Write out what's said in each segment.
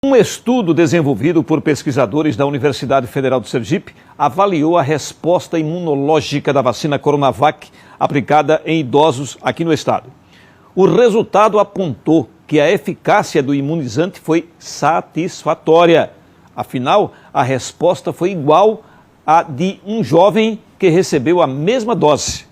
Um estudo desenvolvido por pesquisadores da Universidade Federal do Sergipe avaliou a resposta imunológica da vacina Coronavac aplicada em idosos aqui no estado. O resultado apontou que a eficácia do imunizante foi satisfatória. Afinal, a resposta foi igual à de um jovem que recebeu a mesma dose.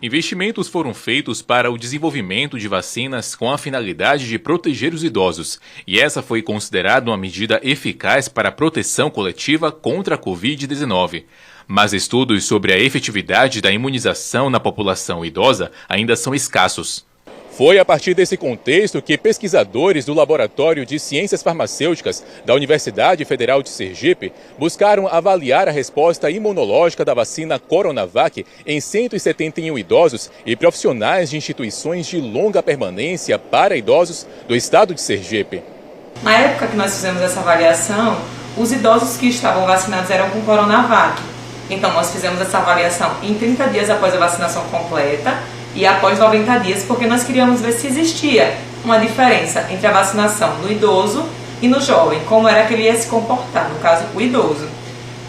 Investimentos foram feitos para o desenvolvimento de vacinas com a finalidade de proteger os idosos, e essa foi considerada uma medida eficaz para a proteção coletiva contra a Covid-19. Mas estudos sobre a efetividade da imunização na população idosa ainda são escassos. Foi a partir desse contexto que pesquisadores do Laboratório de Ciências Farmacêuticas da Universidade Federal de Sergipe buscaram avaliar a resposta imunológica da vacina Coronavac em 171 idosos e profissionais de instituições de longa permanência para idosos do estado de Sergipe. Na época que nós fizemos essa avaliação, os idosos que estavam vacinados eram com Coronavac. Então nós fizemos essa avaliação em 30 dias após a vacinação completa e após 90 dias, porque nós queríamos ver se existia uma diferença entre a vacinação no idoso e no jovem, como era que ele ia se comportar, no caso, o idoso.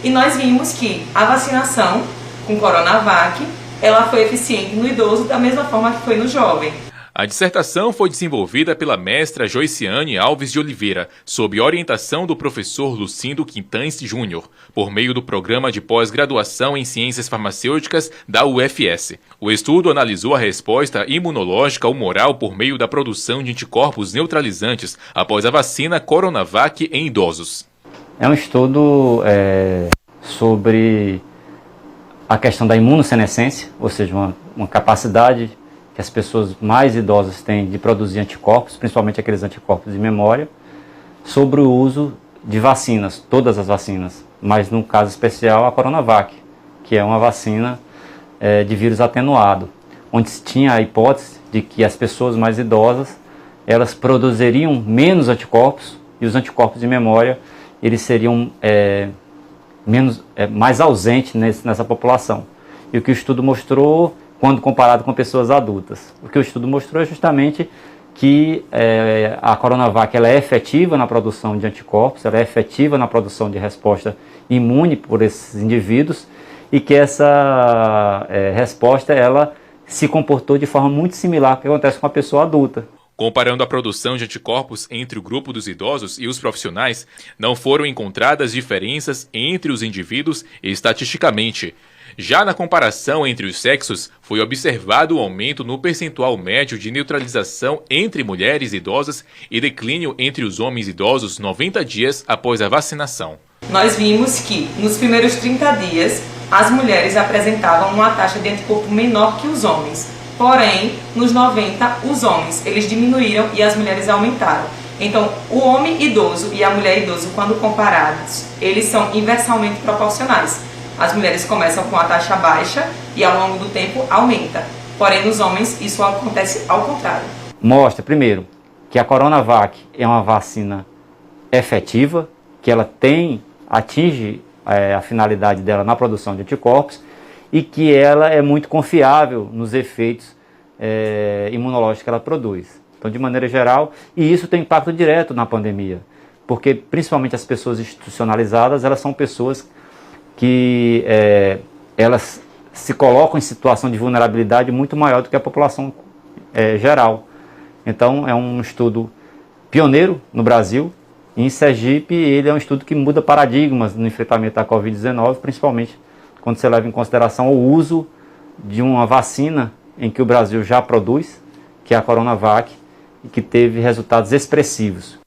E nós vimos que a vacinação com Coronavac, ela foi eficiente no idoso da mesma forma que foi no jovem. A dissertação foi desenvolvida pela mestra Joiciane Alves de Oliveira, sob orientação do professor Lucindo Quintães Júnior, por meio do Programa de Pós-Graduação em Ciências Farmacêuticas da UFS. O estudo analisou a resposta imunológica humoral por meio da produção de anticorpos neutralizantes após a vacina Coronavac em idosos. É um estudo sobre a questão da imunossenescência, ou seja, uma capacidade que as pessoas mais idosas têm de produzir anticorpos, principalmente aqueles anticorpos de memória, sobre o uso de vacinas, todas as vacinas, mas no caso especial a Coronavac, que é uma vacina de vírus atenuado, onde se tinha a hipótese de que as pessoas mais idosas elas produziriam menos anticorpos e os anticorpos de memória eles seriam mais ausentes nessa população. E o que o estudo mostrou, quando comparado com pessoas adultas. O que o estudo mostrou é justamente que a Coronavac ela é efetiva na produção de anticorpos, ela é efetiva na produção de resposta imune por esses indivíduos e que essa resposta ela se comportou de forma muito similar ao que acontece com a pessoa adulta. Comparando a produção de anticorpos entre o grupo dos idosos e os profissionais, não foram encontradas diferenças entre os indivíduos estatisticamente. Já na comparação entre os sexos, foi observado o aumento no percentual médio de neutralização entre mulheres idosas e declínio entre os homens idosos 90 dias após a vacinação. Nós vimos que, nos primeiros 30 dias, as mulheres apresentavam uma taxa de anticorpo menor que os homens. Porém, nos 90, os homens eles diminuíram e as mulheres aumentaram. Então, o homem idoso e a mulher idosa, quando comparados, eles são inversamente proporcionais. As mulheres começam com a taxa baixa e ao longo do tempo aumenta. Porém, nos homens isso acontece ao contrário. Mostra, primeiro, que a Coronavac é uma vacina efetiva, que ela atinge a finalidade dela na produção de anticorpos e que ela é muito confiável nos efeitos imunológicos que ela produz. Então, de maneira geral, e isso tem impacto direto na pandemia, porque principalmente as pessoas institucionalizadas, elas são pessoas que elas se colocam em situação de vulnerabilidade muito maior do que a população geral. Então, é um estudo pioneiro no Brasil. E em Sergipe, ele é um estudo que muda paradigmas no enfrentamento da Covid-19, principalmente quando você leva em consideração o uso de uma vacina em que o Brasil já produz, que é a Coronavac, e que teve resultados expressivos.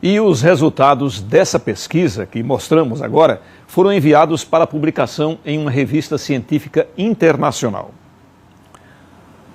E os resultados dessa pesquisa que mostramos agora foram enviados para publicação em uma revista científica internacional.